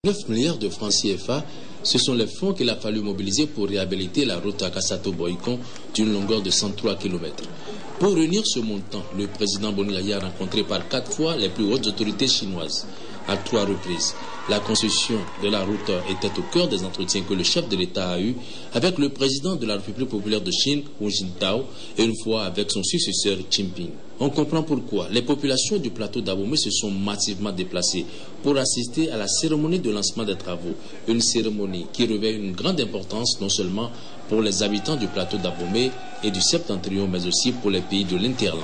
9 milliards de francs CFA, ce sont les fonds qu'il a fallu mobiliser pour réhabiliter la route Akasato-Boikon d'une longueur de 103 km. Pour réunir ce montant, le président Boni Yayi a rencontré par 4 fois les plus hautes autorités chinoises, à 3 reprises. La construction de la route était au cœur des entretiens que le chef de l'État a eus avec le président de la République populaire de Chine, Hu Jintao, et une fois avec son successeur, Jinping. On comprend pourquoi les populations du plateau d'Abomey se sont massivement déplacées pour assister à la cérémonie de lancement des travaux. Une cérémonie qui revêt une grande importance non seulement pour les habitants du plateau d'Abomey et du Septentrion, mais aussi pour les pays de l'Interland.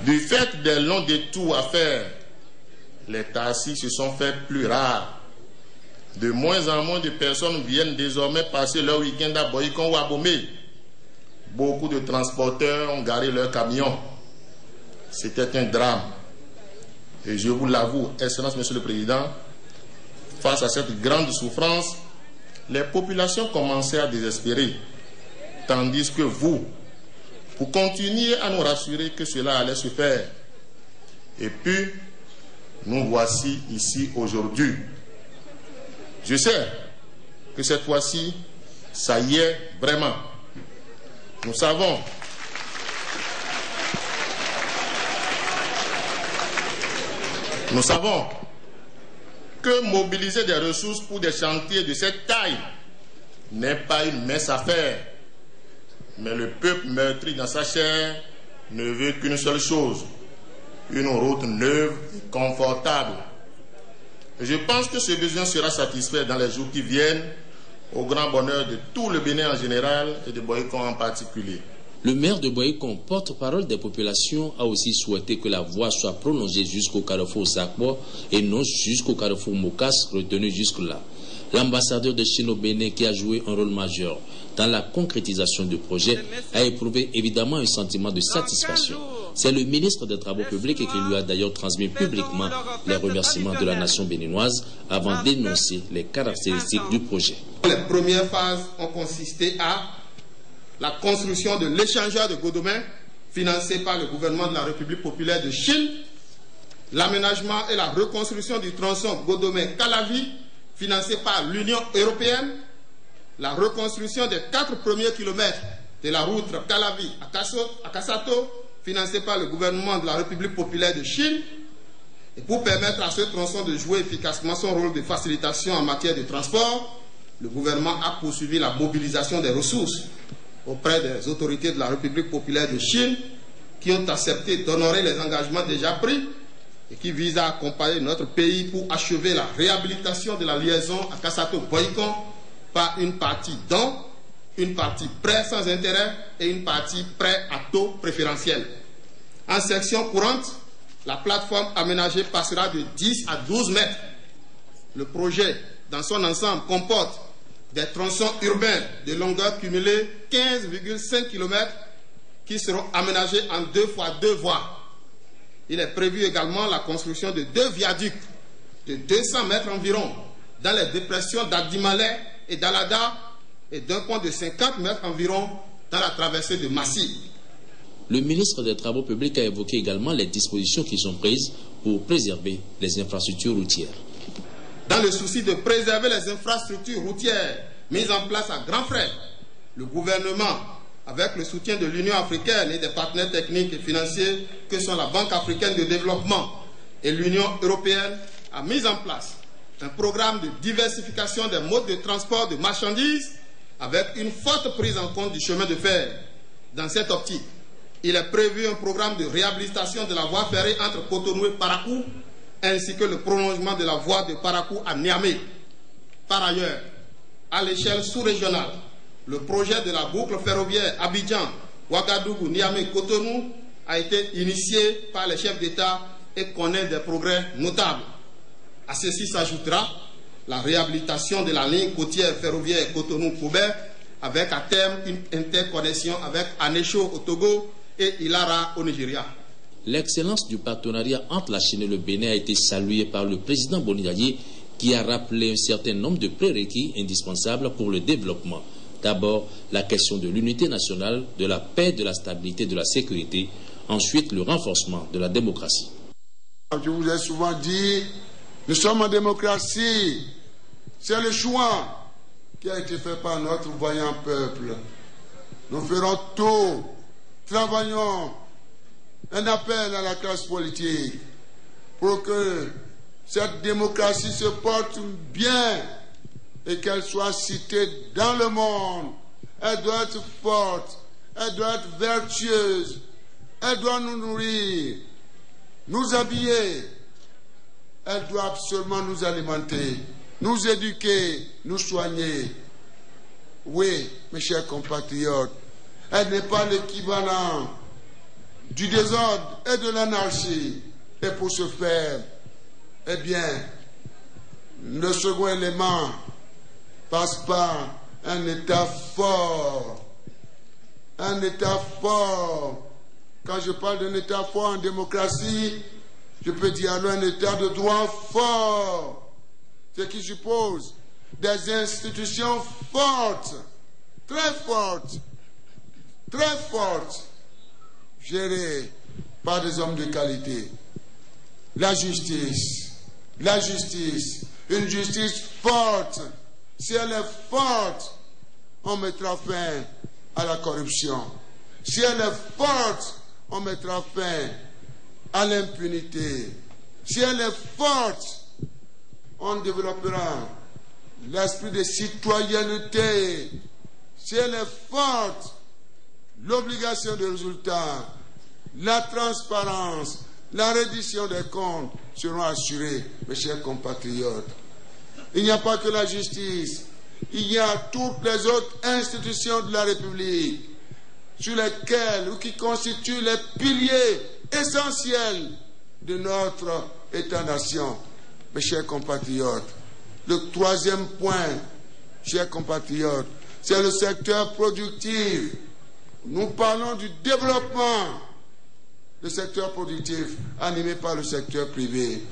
Du fait des longs détours à faire, les taxis se sont faits plus rares. De moins en moins de personnes viennent désormais passer leur week-end à Boikon ou à Abomey. Beaucoup de transporteurs ont garé leurs camions. C'était un drame. Et je vous l'avoue, Excellence, Monsieur le Président, face à cette grande souffrance, les populations commençaient à désespérer. Tandis que vous continuez à nous rassurer que cela allait se faire. Et puis, nous voici ici aujourd'hui. Je sais que cette fois-ci, ça y est vraiment. Nous savons que mobiliser des ressources pour des chantiers de cette taille n'est pas une mince affaire. Mais le peuple meurtri dans sa chair ne veut qu'une seule chose: une route neuve et confortable. Et je pense que ce besoin sera satisfait dans les jours qui viennent, au grand bonheur de tout le Bénin en général et de Boikon en particulier. Le maire de Boikon, porte-parole des populations, a aussi souhaité que la voie soit prolongée jusqu'au carrefour Sakbo et non jusqu'au carrefour Mokas retenu jusque-là. L'ambassadeur de Chine au Bénin, qui a joué un rôle majeur dans la concrétisation du projet, a éprouvé évidemment un sentiment de satisfaction. C'est le ministre des Travaux publics qui lui a d'ailleurs transmis publiquement les remerciements de la nation béninoise avant d'énoncer les caractéristiques du projet. Les premières phases ont consisté à la construction de l'échangeur de Godomey, financé par le gouvernement de la République populaire de Chine, l'aménagement et la reconstruction du tronçon Godomey-Calavi, financé par l'Union européenne, la reconstruction des 4 premiers kilomètres de la route Calavi-Akasato, financé par le gouvernement de la République populaire de Chine, et pour permettre à ce tronçon de jouer efficacement son rôle de facilitation en matière de transport, le gouvernement a poursuivi la mobilisation des ressources auprès des autorités de la République populaire de Chine qui ont accepté d'honorer les engagements déjà pris et qui visent à accompagner notre pays pour achever la réhabilitation de la liaison Akasato-Boikon par une partie don, une partie prêt sans intérêt et une partie prêt à taux préférentiel. En section courante, la plateforme aménagée passera de 10 à 12 mètres. Le projet, dans son ensemble, comporte des tronçons urbains de longueur cumulée 15,5 km qui seront aménagés en 2 fois 2 voies. Il est prévu également la construction de 2 viaducs de 200 mètres environ dans les dépressions d'Adimalais et d'Alada et d'un pont de 50 mètres environ dans la traversée de Massy. Le ministre des Travaux publics a évoqué également les dispositions qui sont prises pour préserver les infrastructures routières. Dans le souci de préserver les infrastructures routières mises en place à grands frais, le gouvernement, avec le soutien de l'Union africaine et des partenaires techniques et financiers que sont la Banque africaine de développement et l'Union européenne, a mis en place un programme de diversification des modes de transport de marchandises avec une forte prise en compte du chemin de fer. Dans cette optique, il est prévu un programme de réhabilitation de la voie ferrée entre Cotonou et Parakou, ainsi que le prolongement de la voie de Parakou à Niamey. Par ailleurs, à l'échelle sous-régionale, le projet de la boucle ferroviaire Abidjan, Ouagadougou, Niamey, Cotonou a été initié par les chefs d'État et connaît des progrès notables. À ceci s'ajoutera la réhabilitation de la ligne côtière ferroviaire Cotonou-Koubert avec à terme une interconnexion avec Anécho au Togo et Ilara au Nigeria. L'excellence du partenariat entre la Chine et le Bénin a été saluée par le président Boni Yayi qui a rappelé un certain nombre de prérequis indispensables pour le développement. D'abord, la question de l'unité nationale, de la paix, de la stabilité, de la sécurité. Ensuite, le renforcement de la démocratie. Je vous ai souvent dit, nous sommes en démocratie. C'est le choix qui a été fait par notre vaillant peuple. Nous ferons tout, travaillons, un appel à la classe politique pour que cette démocratie se porte bien et qu'elle soit citée dans le monde. Elle doit être forte, elle doit être vertueuse, elle doit nous nourrir, nous habiller, elle doit absolument nous alimenter, nous éduquer, nous soigner. Oui, mes chers compatriotes, elle n'est pas l'équivalent du désordre et de l'anarchie. Et pour ce faire, eh bien, le second élément passe par un État fort. Un État fort. Quand je parle d'un État fort en démocratie, je peux dire alors un État de droit fort. Ce qui suppose des institutions fortes, très fortes, gérées par des hommes de qualité. La justice, une justice forte. Si elle est forte, on mettra fin à la corruption. Si elle est forte, on mettra fin à l'impunité. Si elle est forte, on développera l'esprit de citoyenneté. Si elle est forte, l'obligation de résultat, la transparence, la reddition des comptes seront assurées, mes chers compatriotes. Il n'y a pas que la justice, il y a toutes les autres institutions de la République sur lesquelles ou qui constituent les piliers essentiels de notre État-nation. Mes chers compatriotes, le troisième point, chers compatriotes, c'est le secteur productif. Nous parlons du développement. Le secteur productif animé par le secteur privé.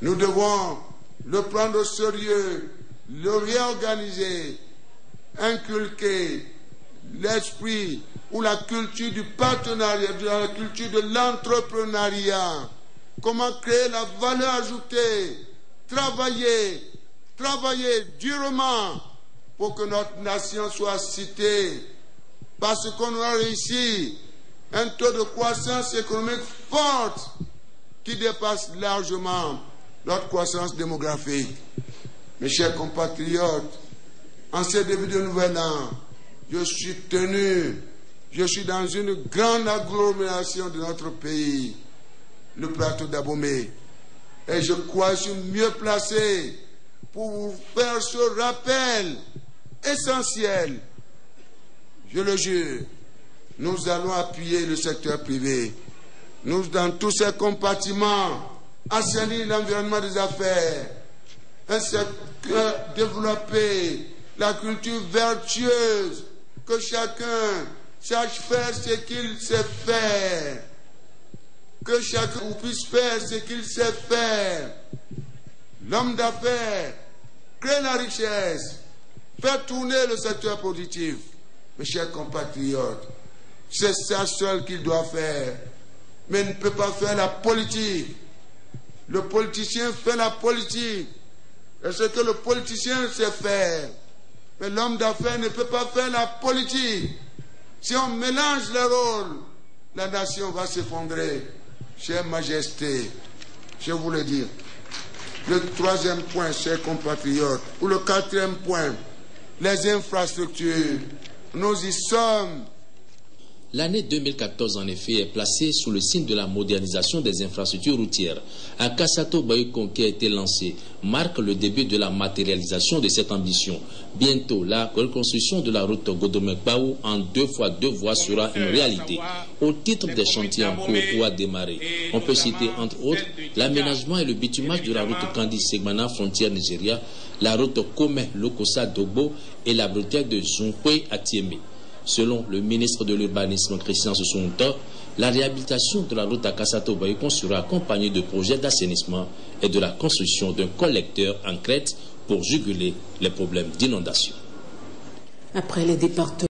Nous devons le prendre au sérieux, le réorganiser, inculquer l'esprit ou la culture du partenariat, la culture de l'entrepreneuriat. Comment créer la valeur ajoutée, travailler durement pour que notre nation soit citée parce qu'on aura réussi un taux de croissance économique forte qui dépasse largement notre croissance démographique. Mes chers compatriotes, en ce début de nouvel an, je suis dans une grande agglomération de notre pays, le plateau d'Abomey. Et je crois que je suis mieux placé pour vous faire ce rappel essentiel. Je le jure. Nous allons appuyer le secteur privé. Nous, dans tous ces compartiments, assainir l'environnement des affaires, un secteur développé, la culture vertueuse, que chacun sache faire ce qu'il sait faire, que chacun puisse faire ce qu'il sait faire. L'homme d'affaires crée la richesse, fait tourner le secteur productif. Mes chers compatriotes, c'est ça seul qu'il doit faire. Mais il ne peut pas faire la politique. Le politicien fait la politique. Et ce que le politicien sait faire. Mais l'homme d'affaires ne peut pas faire la politique. Si on mélange les rôles, la nation va s'effondrer. Chère Majesté, je vous le dis. Le troisième point, chers compatriotes, ou le quatrième point, les infrastructures. Nous y sommes. L'année 2014, en effet, est placée sous le signe de la modernisation des infrastructures routières. À Kassato Boyikon, qui a été lancé, marque le début de la matérialisation de cette ambition. Bientôt, la reconstruction de la route Godomé-Baou en 2x2 voies sera une réalité. Au titre des chantiers en cours ou à démarrer, on peut citer entre autres l'aménagement et le bitumage de la route Kandi-Segmana, frontière Nigeria, la route Kome-Lokosa-Dogbo et la bretelle de Zunkwe à Tiémé. Selon le ministre de l'Urbanisme, Christian Soussounta, la réhabilitation de la route à Kassato Boyikon sera accompagnée de projets d'assainissement et de la construction d'un collecteur en crête pour juguler les problèmes d'inondation. Après les départements